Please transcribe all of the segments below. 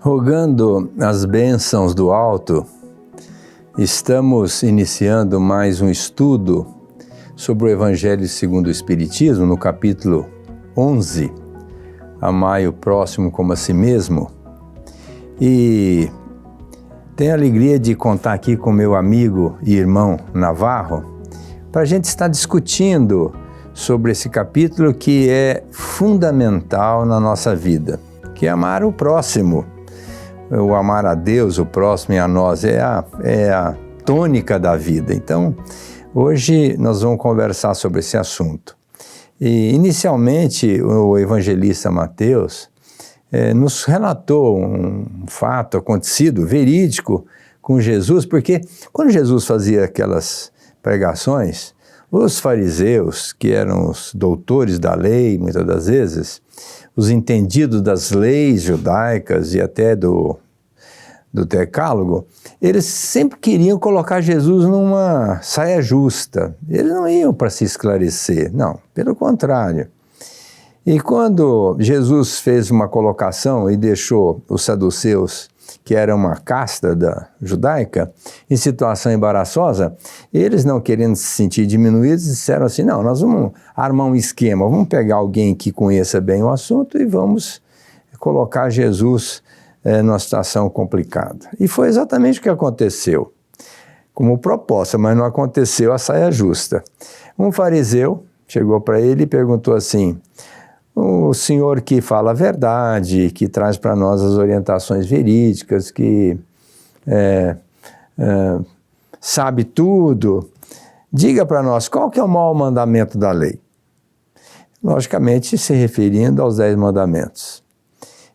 Rogando as bênçãos do alto, estamos iniciando mais um estudo sobre o Evangelho segundo o Espiritismo, no capítulo 11, Amai o próximo como a si mesmo. E tenho a alegria de contar aqui com meu amigo e irmão Navarro, para a gente estar discutindo sobre esse capítulo que é fundamental na nossa vida, que é amar o próximo. O amar a Deus, o próximo e a nós é a tônica da vida. Então, hoje nós vamos conversar sobre esse assunto. E, inicialmente, o evangelista Mateus nos relatou um fato acontecido, verídico, com Jesus, porque quando Jesus fazia aquelas pregações, os fariseus, que eram os doutores da lei, muitas das vezes, os entendidos das leis judaicas e até do decálogo, eles sempre queriam colocar Jesus numa saia justa. Eles não iam para se esclarecer, não, pelo contrário. E quando Jesus fez uma colocação e deixou os saduceus, que era uma casta judaica, em situação embaraçosa, eles, não querendo se sentir diminuídos, disseram assim, não, nós vamos armar um esquema, vamos pegar alguém que conheça bem o assunto e vamos colocar Jesus numa situação complicada. E foi exatamente o que aconteceu, como proposta, mas não aconteceu a saia justa. Um fariseu chegou para ele e perguntou assim, o senhor que fala a verdade, que traz para nós as orientações verídicas, que sabe tudo, diga para nós qual que é o maior mandamento da lei. Logicamente se referindo aos 10 mandamentos.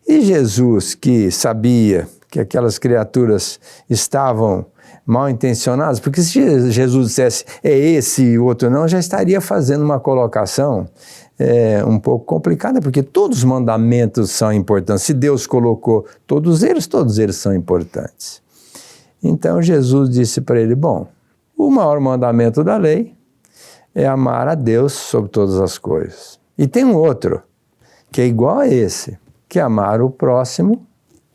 E Jesus, que sabia que aquelas criaturas estavam mal intencionadas, porque se Jesus dissesse é esse e o outro não, já estaria fazendo uma colocação um pouco complicada, porque todos os mandamentos são importantes. Se Deus colocou todos eles são importantes. Então Jesus disse para ele, bom, o maior mandamento da lei é amar a Deus sobre todas as coisas. E tem um outro, que é igual a esse, que é amar o próximo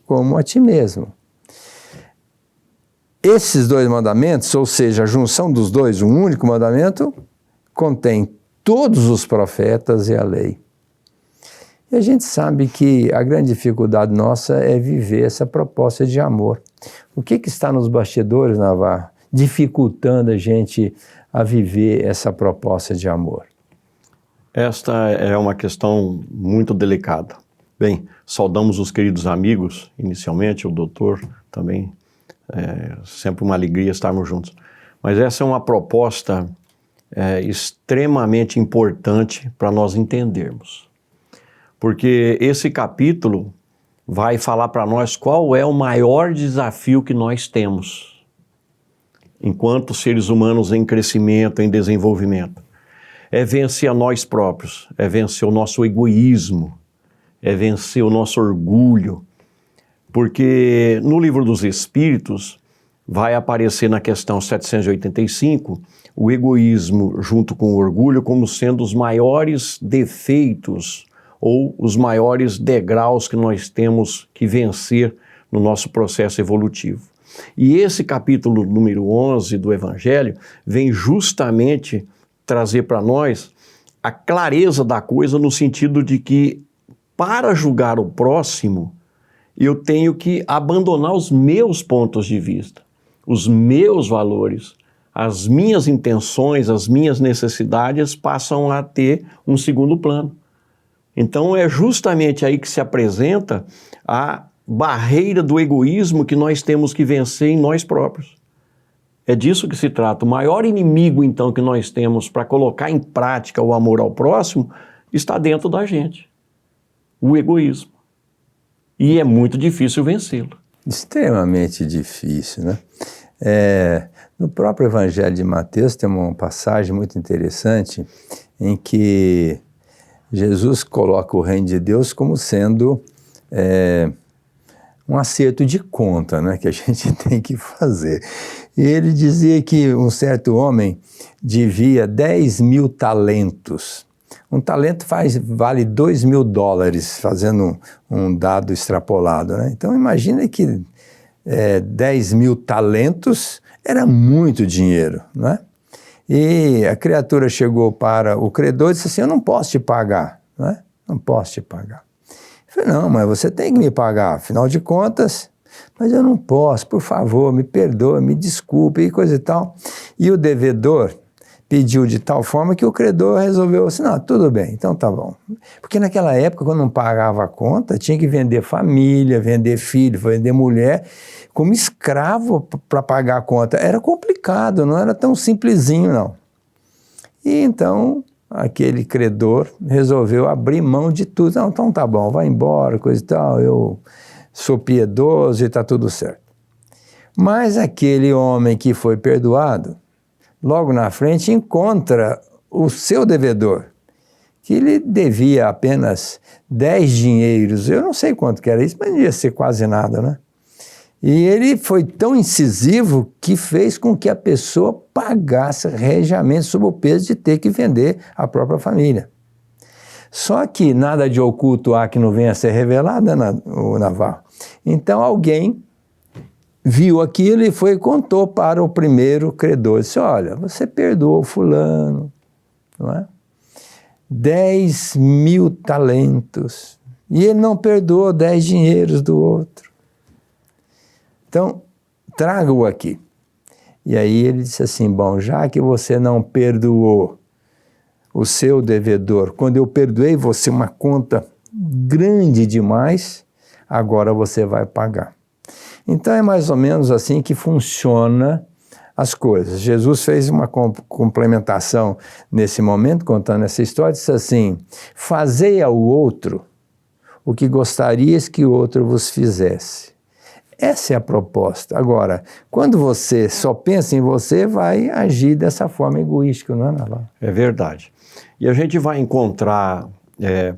como a ti mesmo. Esses 2 mandamentos, ou seja, a junção dos dois, um único mandamento, contém todos os profetas e a lei. E a gente sabe que a grande dificuldade nossa é viver essa proposta de amor. O que está nos bastidores, Navarro, dificultando a gente a viver essa proposta de amor? Esta é uma questão muito delicada. Bem, saudamos os queridos amigos, inicialmente, o doutor também, sempre uma alegria estarmos juntos. Mas essa é uma proposta extremamente importante para nós entendermos. Porque esse capítulo vai falar para nós qual é o maior desafio que nós temos, enquanto seres humanos em crescimento, em desenvolvimento. É vencer a nós próprios, é vencer o nosso egoísmo, é vencer o nosso orgulho, porque no Livro dos Espíritos vai aparecer na questão 785 o egoísmo junto com o orgulho como sendo os maiores defeitos ou os maiores degraus que nós temos que vencer no nosso processo evolutivo. E esse capítulo número 11 do Evangelho vem justamente trazer para nós a clareza da coisa no sentido de que para julgar o próximo, eu tenho que abandonar os meus pontos de vista, os meus valores, as minhas intenções, as minhas necessidades passam a ter um segundo plano. Então é justamente aí que se apresenta a barreira do egoísmo que nós temos que vencer em nós próprios. É disso que se trata. O maior inimigo, então, que nós temos para colocar em prática o amor ao próximo está dentro da gente. O egoísmo. E é muito difícil vencê-lo. Extremamente difícil, né? No próprio Evangelho de Mateus tem uma passagem muito interessante em que Jesus coloca o reino de Deus como sendo um acerto de conta, né, que a gente tem que fazer. E ele dizia que um certo homem devia 10.000 talentos Um talento vale $2.000, fazendo um dado extrapolado, né? Então imagina que 10.000 talentos era muito dinheiro, né? E a criatura chegou para o credor e disse assim, eu não posso te pagar, né? Não posso te pagar. Eu falei, não, mas você tem que me pagar, afinal de contas, mas eu não posso, por favor, me perdoe, me desculpe e coisa e tal. E o devedor pediu de tal forma que o credor resolveu assim, não, tudo bem, então tá bom. Porque naquela época, quando não pagava a conta, tinha que vender família, vender filho, vender mulher, como escravo para pagar a conta. Era complicado, não era tão simplesinho, não. E então, aquele credor resolveu abrir mão de tudo. Não, então tá bom, vai embora, coisa e tal, eu sou piedoso e tá tudo certo. Mas aquele homem que foi perdoado, logo na frente encontra o seu devedor, que ele devia apenas 10 dinheiros, eu não sei quanto que era isso, mas não ia ser quase nada, né? E ele foi tão incisivo que fez com que a pessoa pagasse regiamente sob o peso de ter que vender a própria família. Só que nada de oculto há que não venha a ser revelado, né, Navarro? Então alguém viu aquilo e foi e contou para o primeiro credor. Disse, olha, você perdoou fulano, não é? 10.000 talentos. E ele não perdoou 10 dinheiros do outro. Então, traga-o aqui. E aí ele disse assim, bom, já que você não perdoou o seu devedor, quando eu perdoei você uma conta grande demais, agora você vai pagar. Então é mais ou menos assim que funciona as coisas. Jesus fez uma complementação nesse momento, contando essa história, disse assim, fazei ao outro o que gostarias que o outro vos fizesse. Essa é a proposta. Agora, quando você só pensa em você, vai agir dessa forma egoística, não é, Navarro? É verdade. E a gente vai encontrar,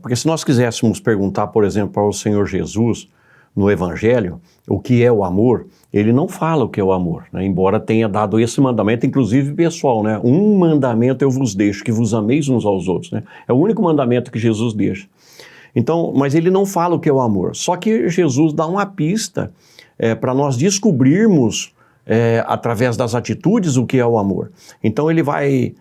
porque se nós quiséssemos perguntar, por exemplo, ao Senhor Jesus, no Evangelho, o que é o amor, ele não fala o que é o amor, né? Embora tenha dado esse mandamento, inclusive pessoal, né? Um mandamento eu vos deixo, que vos ameis uns aos outros, né? É o único mandamento que Jesus deixa. Então, mas ele não fala o que é o amor, só que Jesus dá uma pista para nós descobrirmos, através das atitudes, o que é o amor. Então ele vai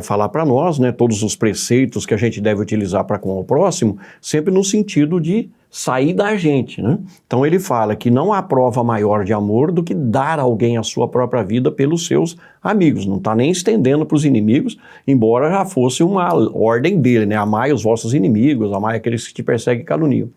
falar para nós, né, todos os preceitos que a gente deve utilizar para com o próximo, sempre no sentido de sair da gente, né? Então ele fala que não há prova maior de amor do que dar a alguém a sua própria vida pelos seus amigos. Não está nem estendendo para os inimigos, embora já fosse uma ordem dele, né? Amai os vossos inimigos, amai aqueles que te perseguem e caluniam.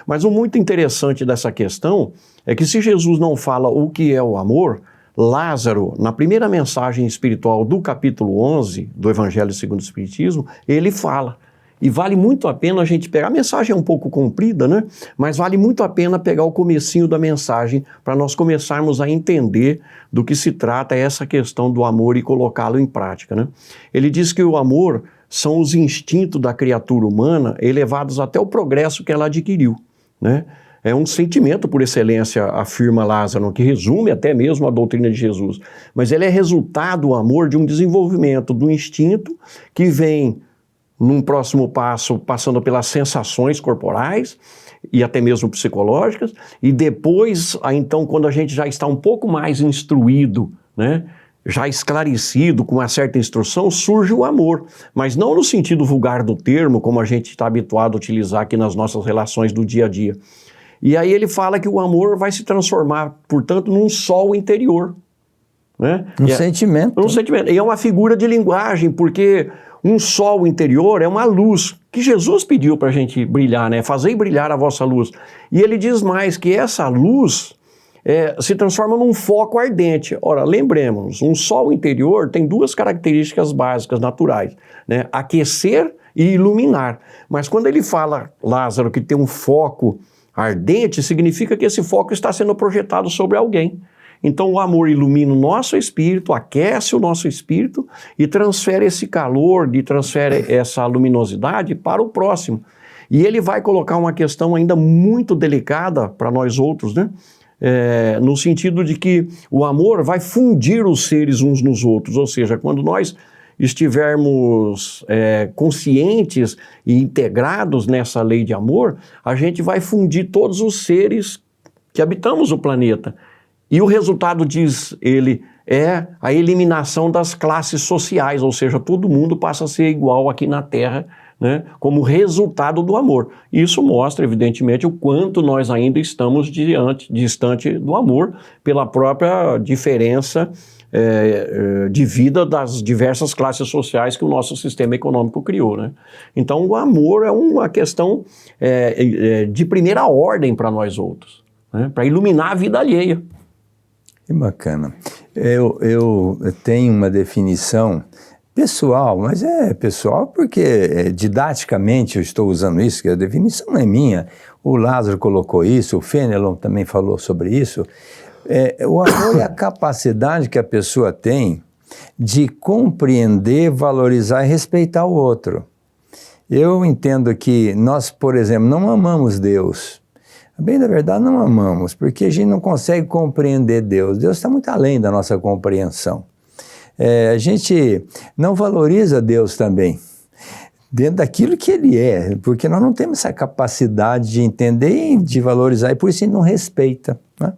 Mas o muito interessante dessa questão é que se Jesus não fala o que é o amor, Lázaro, na primeira mensagem espiritual do capítulo 11 do Evangelho segundo o Espiritismo, ele fala. E vale muito a pena a gente pegar, a mensagem é um pouco comprida, né? Mas vale muito a pena pegar o comecinho da mensagem para nós começarmos a entender do que se trata essa questão do amor e colocá-lo em prática, né? Ele diz que o amor são os instintos da criatura humana elevados até o progresso que ela adquiriu, né? É um sentimento por excelência, afirma Lázaro, que resume até mesmo a doutrina de Jesus. Mas ele é resultado, o amor, de um desenvolvimento do instinto que vem num próximo passo, passando pelas sensações corporais e até mesmo psicológicas, e depois, então, quando a gente já está um pouco mais instruído, né, já esclarecido, com uma certa instrução, surge o amor, mas não no sentido vulgar do termo, como a gente está habituado a utilizar aqui nas nossas relações do dia a dia. E aí ele fala que o amor vai se transformar, portanto, num sol interior, né? Um sentimento. Um sentimento. E é uma figura de linguagem, porque um sol interior é uma luz que Jesus pediu para a gente brilhar, né? Fazei brilhar a vossa luz. E ele diz mais que essa luz se transforma num foco ardente. Ora, lembremos, um sol interior tem duas características básicas, naturais, né? Aquecer e iluminar. Mas quando ele fala, Lázaro, que tem um foco ardente, significa que esse foco está sendo projetado sobre alguém. Então o amor ilumina o nosso espírito, aquece o nosso espírito e transfere esse calor, transfere essa luminosidade para o próximo. E ele vai colocar uma questão ainda muito delicada para nós outros, né? No sentido de que o amor vai fundir os seres uns nos outros, ou seja, quando nós estivermos conscientes e integrados nessa lei de amor, a gente vai fundir todos os seres que habitamos o planeta. E o resultado, diz ele, é a eliminação das classes sociais, ou seja, todo mundo passa a ser igual aqui na Terra, né, como resultado do amor. Isso mostra, evidentemente, o quanto nós ainda estamos distante do amor, pela própria diferença de vida das diversas classes sociais que o nosso sistema econômico criou, né? Então, o amor é uma questão de primeira ordem para nós outros, né, para iluminar a vida alheia. Que bacana. Eu tenho uma definição pessoal, mas é pessoal porque didaticamente eu estou usando isso, que a definição não é minha. O Lázaro colocou isso, o Fenelon também falou sobre isso. O amor é a capacidade que a pessoa tem de compreender, valorizar e respeitar o outro. Eu entendo que nós, por exemplo, não amamos Deus. Bem, na verdade, não amamos, porque a gente não consegue compreender Deus. Deus está muito além da nossa compreensão. A gente não valoriza Deus também, dentro daquilo que Ele é, porque nós não temos essa capacidade de entender e de valorizar, e por isso a gente não respeita, né?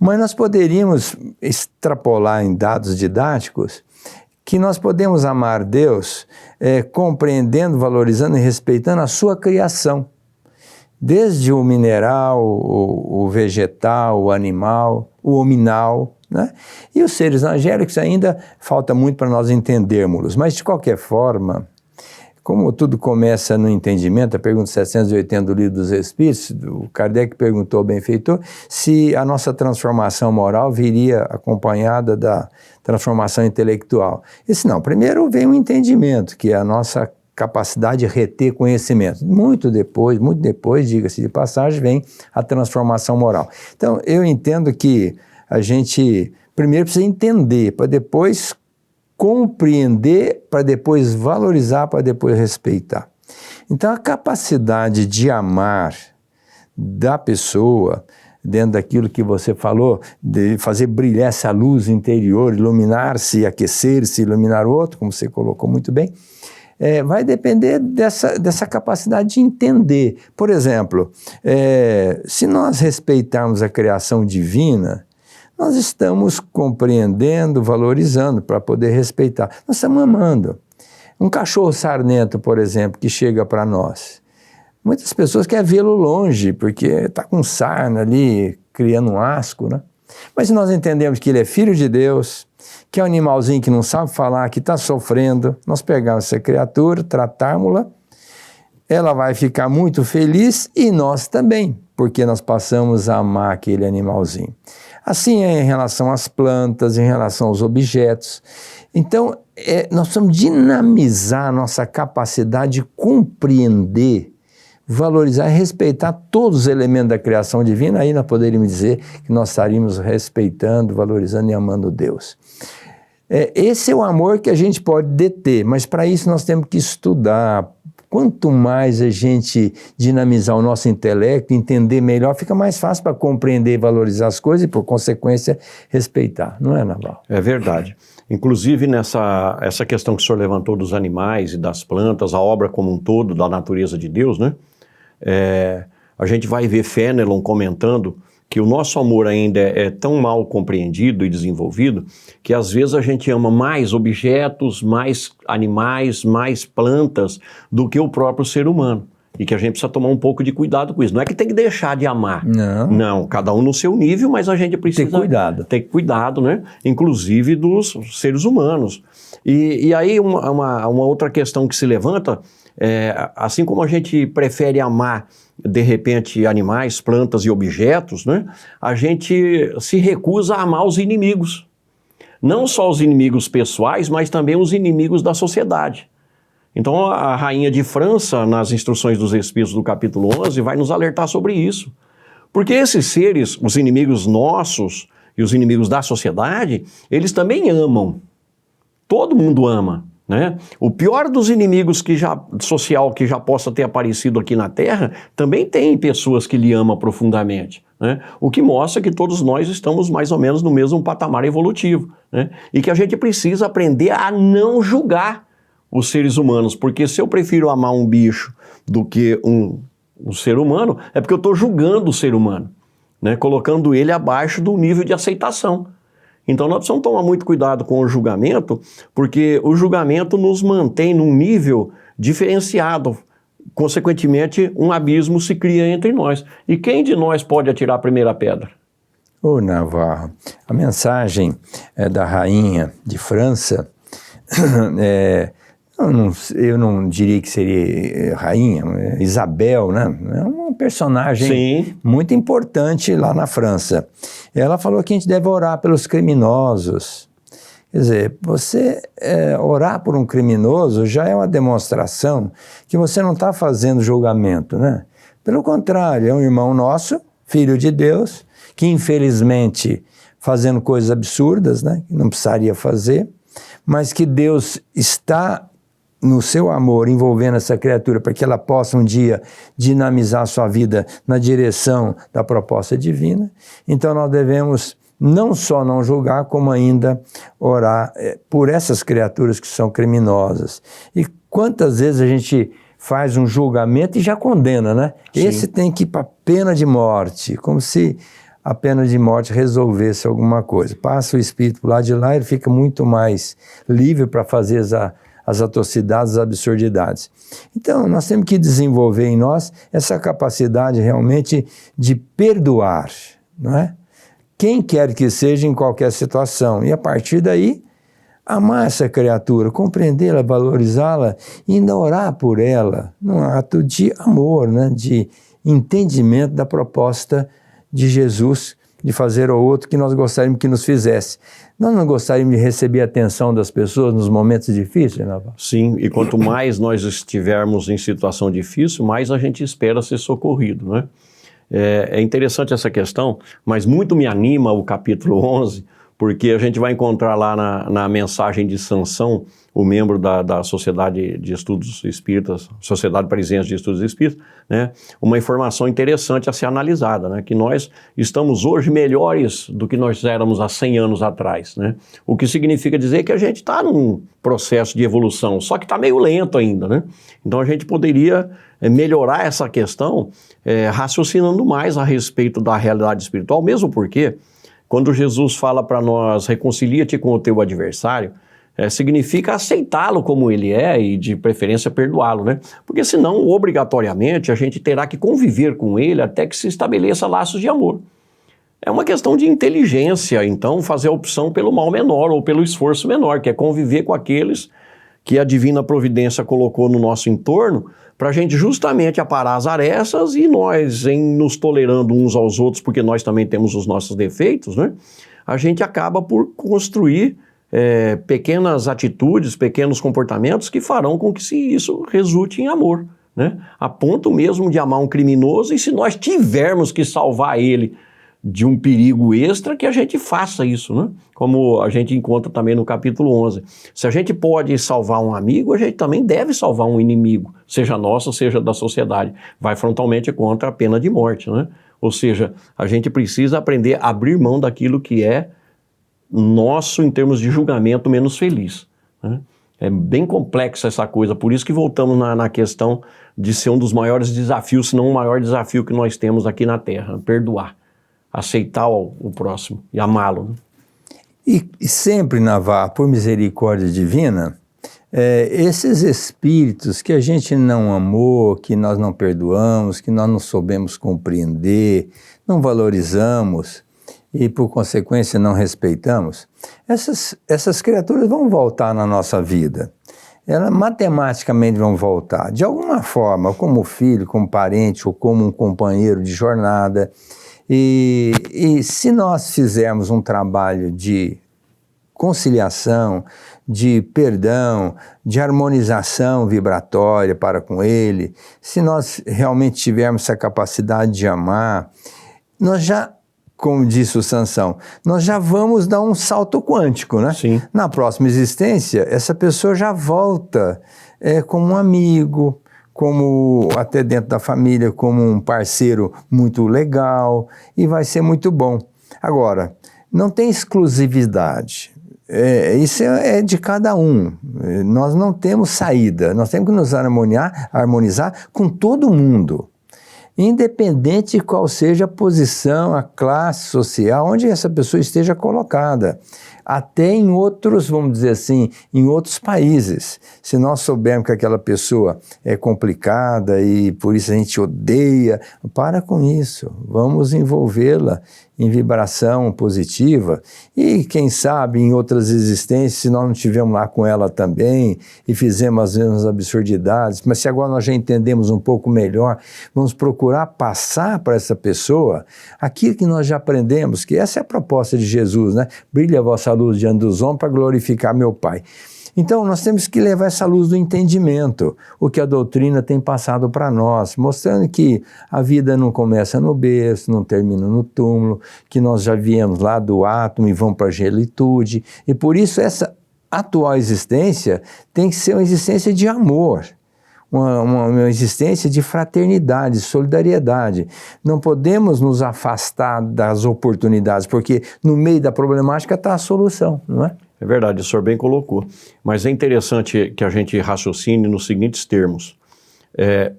Mas nós poderíamos extrapolar em dados didáticos que nós podemos amar Deus compreendendo, valorizando e respeitando a sua criação. Desde o mineral, o vegetal, o animal, o hominal, né? E os seres angélicos ainda falta muito para nós entendermos-los. Mas, de qualquer forma, como tudo começa no entendimento, a pergunta 780 do Livro dos Espíritos, o Kardec perguntou ao benfeitor se a nossa transformação moral viria acompanhada da transformação intelectual. Ele disse, não, primeiro vem o entendimento, que é a nossa capacidade de reter conhecimento. Muito depois, diga-se de passagem, vem a transformação moral. Então, eu entendo que a gente primeiro precisa entender, para depois compreender, para depois valorizar, para depois respeitar. Então, a capacidade de amar da pessoa, dentro daquilo que você falou, de fazer brilhar essa luz interior, iluminar-se, aquecer-se, iluminar o outro, como você colocou muito bem, vai depender dessa capacidade de entender. Por exemplo, se nós respeitarmos a criação divina, nós estamos compreendendo, valorizando para poder respeitar. Nós estamos amando. Um cachorro sarnento, por exemplo, que chega para nós. Muitas pessoas querem vê-lo longe, porque está com sarna ali, criando um asco, né? Mas se nós entendemos que ele é filho de Deus, que é um animalzinho que não sabe falar, que está sofrendo, nós pegamos essa criatura, tratarmos-la, ela vai ficar muito feliz e nós também, porque nós passamos a amar aquele animalzinho. Assim é em relação às plantas, em relação aos objetos. Então, nós precisamos dinamizar a nossa capacidade de compreender, valorizar e respeitar todos os elementos da criação divina. Aí nós poderíamos dizer que nós estaríamos respeitando, valorizando e amando Deus. Esse é o amor que a gente pode deter, mas para isso nós temos que estudar. Quanto mais a gente dinamizar o nosso intelecto, entender melhor, fica mais fácil para compreender e valorizar as coisas e, por consequência, respeitar. Não é, Naval? É verdade. Inclusive, essa questão que o senhor levantou dos animais e das plantas, a obra como um todo da natureza de Deus, né? A gente vai ver Fenelon comentando que o nosso amor ainda é tão mal compreendido e desenvolvido que às vezes a gente ama mais objetos, mais animais, mais plantas do que o próprio ser humano. E que a gente precisa tomar um pouco de cuidado com isso. Não é que tem que deixar de amar. Não, cada um no seu nível, mas a gente precisa ter cuidado, né? Inclusive dos seres humanos. E aí uma outra questão que se levanta, assim como a gente prefere amar de repente animais, plantas e objetos, né? A gente se recusa a amar os inimigos. Não só os inimigos pessoais, mas também os inimigos da sociedade. Então a rainha de França, nas instruções dos Espíritos do capítulo 11, vai nos alertar sobre isso. Porque esses seres, os inimigos nossos e os inimigos da sociedade, eles também amam. Todo mundo ama, né? O pior dos inimigos social que já possa ter aparecido aqui na Terra, também tem pessoas que lhe amam profundamente, né? O que mostra que todos nós estamos mais ou menos no mesmo patamar evolutivo, né? E que a gente precisa aprender a não julgar os seres humanos, porque se eu prefiro amar um bicho do que um ser humano, é porque eu estou julgando o ser humano, né? Colocando ele abaixo do nível de aceitação. Então nós precisamos tomar muito cuidado com o julgamento, porque o julgamento nos mantém num nível diferenciado. Consequentemente, um abismo se cria entre nós. E quem de nós pode atirar a primeira pedra? Ô Navarro, a mensagem da rainha de França, eu não diria que seria rainha, Isabel, né? É uma personagem Sim. muito importante lá na França. Ela falou que a gente deve orar pelos criminosos. Quer dizer, você orar por um criminoso já é uma demonstração que você não está fazendo julgamento, né? Pelo contrário, é um irmão nosso, filho de Deus, que infelizmente fazendo coisas absurdas, né? Que não precisaria fazer, mas que Deus está no seu amor envolvendo essa criatura para que ela possa um dia dinamizar a sua vida na direção da proposta divina. Então nós devemos não só não julgar, como ainda orar por essas criaturas que são criminosas. E quantas vezes a gente faz um julgamento e já condena, né? Sim. Esse tem que ir para a pena de morte, como se a pena de morte resolvesse alguma coisa. Passa o espírito para o lado de lá, ele fica muito mais livre para fazer as atrocidades, as absurdidades. Então, nós temos que desenvolver em nós essa capacidade realmente de perdoar, não é? Quem quer que seja em qualquer situação. E a partir daí, amar essa criatura, compreendê-la, valorizá-la e ainda orar por ela, num ato de amor, né? De entendimento da proposta de Jesus de fazer ao outro que nós gostaríamos que nos fizesse. Nós não gostaríamos de receber a atenção das pessoas nos momentos difíceis, né? Sim, e quanto mais nós estivermos em situação difícil, mais a gente espera ser socorrido, né? É interessante essa questão, mas muito me anima o capítulo 11, porque a gente vai encontrar lá na mensagem de Sansão, o membro da Sociedade de Estudos Espíritas, Sociedade Parisiense de Estudos Espíritas, né, uma informação interessante a ser analisada, né, que nós estamos hoje melhores do que nós éramos há 100 anos atrás, né, o que significa dizer que a gente está num processo de evolução, só que está meio lento ainda, né, então a gente poderia melhorar essa questão raciocinando mais a respeito da realidade espiritual, mesmo porque quando Jesus fala para nós, reconcilia-te com o teu adversário, significa aceitá-lo como ele é e de preferência perdoá-lo, né? Porque senão, obrigatoriamente, a gente terá que conviver com ele até que se estabeleça laços de amor. É uma questão de inteligência, então, fazer a opção pelo mal menor ou pelo esforço menor, que é conviver com aqueles que a divina providência colocou no nosso entorno, para a gente justamente aparar as arestas e nós, em nos tolerando uns aos outros, porque nós também temos os nossos defeitos, né? A gente acaba por construir pequenas atitudes, pequenos comportamentos que farão com que isso resulte em amor, né? A ponto mesmo de amar um criminoso, e se nós tivermos que salvar ele de um perigo extra, que a gente faça isso, né? Como a gente encontra também no capítulo 11. Se a gente pode salvar um amigo, a gente também deve salvar um inimigo, seja nosso, seja da sociedade. Vai frontalmente contra a pena de morte, né? Ou seja, a gente precisa aprender a abrir mão daquilo que é nosso em termos de julgamento menos feliz, né? É bem complexa essa coisa, por isso que voltamos na questão de ser um dos maiores desafios, se não o maior desafio que nós temos aqui na Terra, perdoar. Aceitar o próximo e amá-lo, né? E sempre, Navarro, por misericórdia divina, esses espíritos que a gente não amou, que nós não perdoamos, que nós não soubemos compreender, não valorizamos e, por consequência, não respeitamos, essas criaturas vão voltar na nossa vida. Elas matematicamente vão voltar, de alguma forma, como filho, como parente ou como um companheiro de jornada. E se nós fizermos um trabalho de conciliação, de perdão, de harmonização vibratória para com ele, se nós realmente tivermos essa capacidade de amar, nós já, como disse o Sansão, nós já vamos dar um salto quântico, né? Sim. Na próxima existência, essa pessoa já volta como um amigo, como até dentro da família, como um parceiro muito legal, e vai ser muito bom. Agora, não tem exclusividade. Isso é de cada um. Nós não temos saída, nós temos que nos harmonizar com todo mundo, independente de qual seja a posição, a classe social, onde essa pessoa esteja colocada. Até em outros, vamos dizer assim, em outros países. Se nós soubermos que aquela pessoa é complicada e por isso a gente odeia, para com isso. Vamos envolvê-la em vibração positiva e, quem sabe, em outras existências, se nós não estivemos lá com ela também e fizemos as mesmas absurdidades, mas se agora nós já entendemos um pouco melhor, vamos procurar passar para essa pessoa aquilo que nós já aprendemos, que essa é a proposta de Jesus, né? Brilha a vossa luz diante dos homens para glorificar meu Pai. Então, nós temos que levar essa luz do entendimento, o que a doutrina tem passado para nós, mostrando que a vida não começa no berço, não termina no túmulo, que nós já viemos lá do átomo e vamos para a gelitude, e por isso essa atual existência tem que ser uma existência de amor, uma existência de fraternidade, solidariedade. Não podemos nos afastar das oportunidades, porque no meio da problemática está a solução, não é? É verdade, o senhor bem colocou. Mas é interessante que a gente raciocine nos seguintes termos.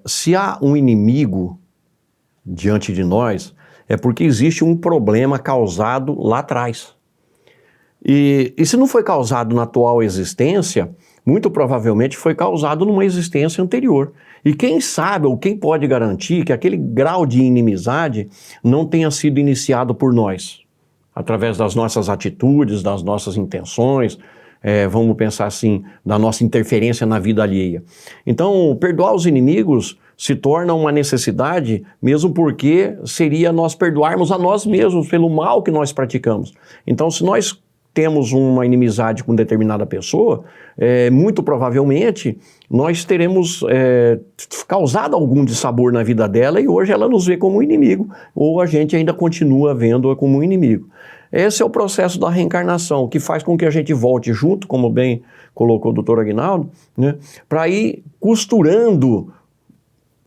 Se há um inimigo diante de nós, é porque existe um problema causado lá atrás. E se não foi causado na atual existência, muito provavelmente foi causado numa existência anterior. E quem sabe, ou quem pode garantir que aquele grau de inimizade não tenha sido iniciado por nós? Através das nossas atitudes, das nossas intenções, vamos pensar assim, da nossa interferência na vida alheia. Então, perdoar os inimigos se torna uma necessidade, mesmo porque seria nós perdoarmos a nós mesmos pelo mal que nós praticamos. Então, se nós temos uma inimizade com determinada pessoa, muito provavelmente nós teremos causado algum dissabor na vida dela e hoje ela nos vê como um inimigo, ou a gente ainda continua vendo-a como um inimigo. Esse é o processo da reencarnação, que faz com que a gente volte junto, como bem colocou o doutor Aguinaldo, né, para ir costurando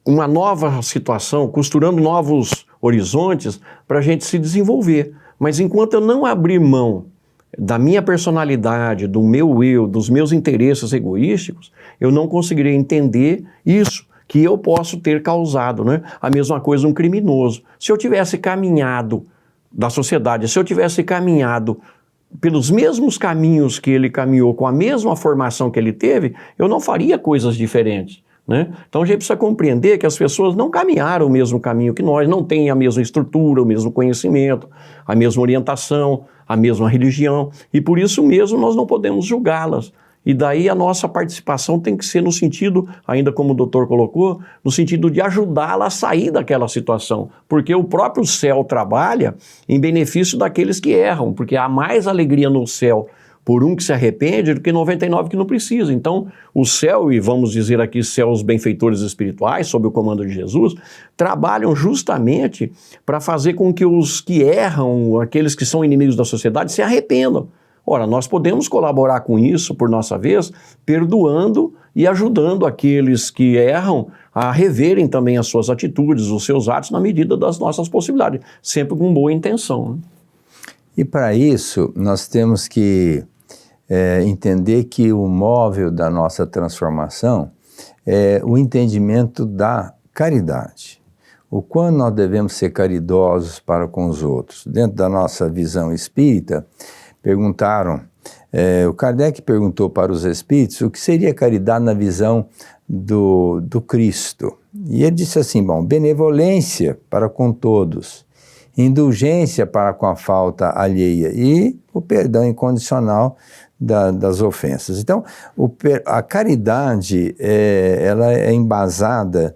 uma nova situação, costurando novos horizontes para a gente se desenvolver. Mas enquanto eu não abrir mão da minha personalidade, do meu eu, dos meus interesses egoísticos, eu não conseguirei entender isso que eu posso ter causado, né? A mesma coisa um criminoso. Se eu tivesse caminhado da sociedade, se eu tivesse caminhado pelos mesmos caminhos que ele caminhou, com a mesma formação que ele teve, eu não faria coisas diferentes, né? Então a gente precisa compreender que as pessoas não caminharam o mesmo caminho que nós, não têm a mesma estrutura, o mesmo conhecimento, a mesma orientação, a mesma religião, e por isso mesmo nós não podemos julgá-las. E daí a nossa participação tem que ser no sentido, ainda como o doutor colocou, no sentido de ajudá-la a sair daquela situação. Porque o próprio céu trabalha em benefício daqueles que erram, porque há mais alegria no céu por um que se arrepende do que 99 que não precisa. Então, o céu, e vamos dizer aqui céus benfeitores espirituais, sob o comando de Jesus, trabalham justamente para fazer com que os que erram, aqueles que são inimigos da sociedade, se arrependam. Ora, nós podemos colaborar com isso, por nossa vez, perdoando e ajudando aqueles que erram a reverem também as suas atitudes, os seus atos, na medida das nossas possibilidades, sempre com boa intenção, né? E para isso, nós temos que entender que o móvel da nossa transformação é o entendimento da caridade. O quanto nós devemos ser caridosos para com os outros. Dentro da nossa visão espírita, perguntaram, o Kardec perguntou para os espíritos o que seria caridade na visão do Cristo. E ele disse assim, bom, benevolência para com todos, indulgência para com a falta alheia e o perdão incondicional das ofensas. Então, a caridade, ela é embasada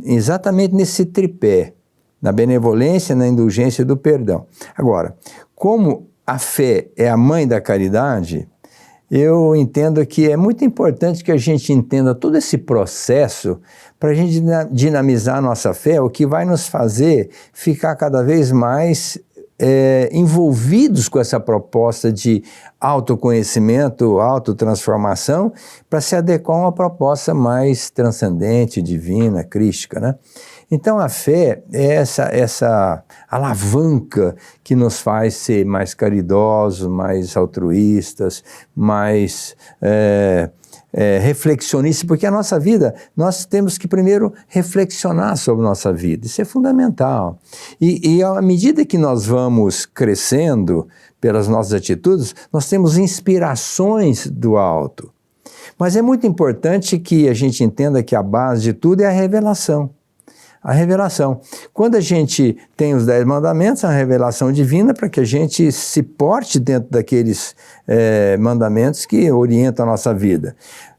exatamente nesse tripé, na benevolência, na indulgência e do perdão. Agora, como a fé é a mãe da caridade, eu entendo que é muito importante que a gente entenda todo esse processo para a gente dinamizar a nossa fé, o que vai nos fazer ficar cada vez mais envolvidos com essa proposta de autoconhecimento, autotransformação, para se adequar a uma proposta mais transcendente, divina, crística, né? Então a fé é essa alavanca que nos faz ser mais caridosos, mais altruístas, mais reflexionistas, porque a nossa vida, nós temos que primeiro reflexionar sobre a nossa vida, isso é fundamental. E à medida que nós vamos crescendo pelas nossas atitudes, nós temos inspirações do alto. Mas é muito importante que a gente entenda que a base de tudo é a revelação. A revelação. Quando a gente tem os 10 mandamentos, a revelação divina para que a gente se porte dentro daqueles mandamentos que orientam a nossa vida.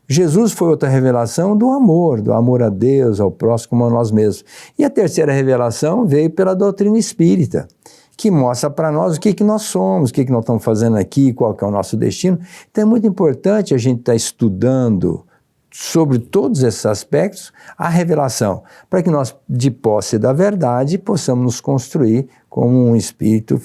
Jesus foi outra revelação do amor a Deus, ao próximo, como a nós mesmos. E a terceira revelação veio pela doutrina espírita, que mostra para nós o que nós somos, o que nós estamos fazendo aqui, qual que é o nosso destino. Então é muito importante a gente estar estudando sobre todos esses aspectos, a revelação, para que nós, de posse da verdade, possamos nos construir como um espírito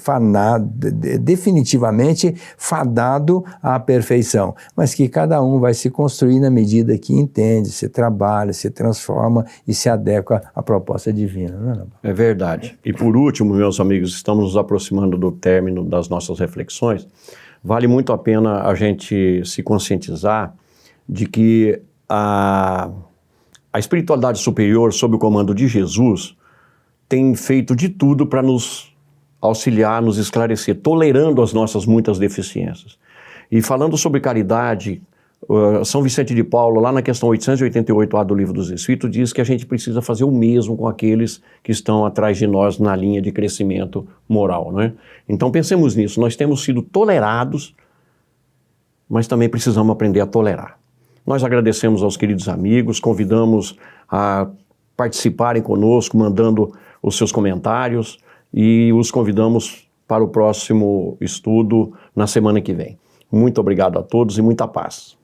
definitivamente fadado à perfeição, mas que cada um vai se construir na medida que entende, se trabalha, se transforma e se adequa à proposta divina. Não é? É verdade. E por último, meus amigos, estamos nos aproximando do término das nossas reflexões. Vale muito a pena a gente se conscientizar de que a espiritualidade superior, sob o comando de Jesus, tem feito de tudo para nos auxiliar, nos esclarecer, tolerando as nossas muitas deficiências. E falando sobre caridade, São Vicente de Paulo, lá na questão 888A do Livro dos Espíritos, diz que a gente precisa fazer o mesmo com aqueles que estão atrás de nós na linha de crescimento moral, não é? Então pensemos nisso, nós temos sido tolerados, mas também precisamos aprender a tolerar. Nós agradecemos aos queridos amigos, convidamos a participarem conosco, mandando os seus comentários e os convidamos para o próximo estudo na semana que vem. Muito obrigado a todos e muita paz.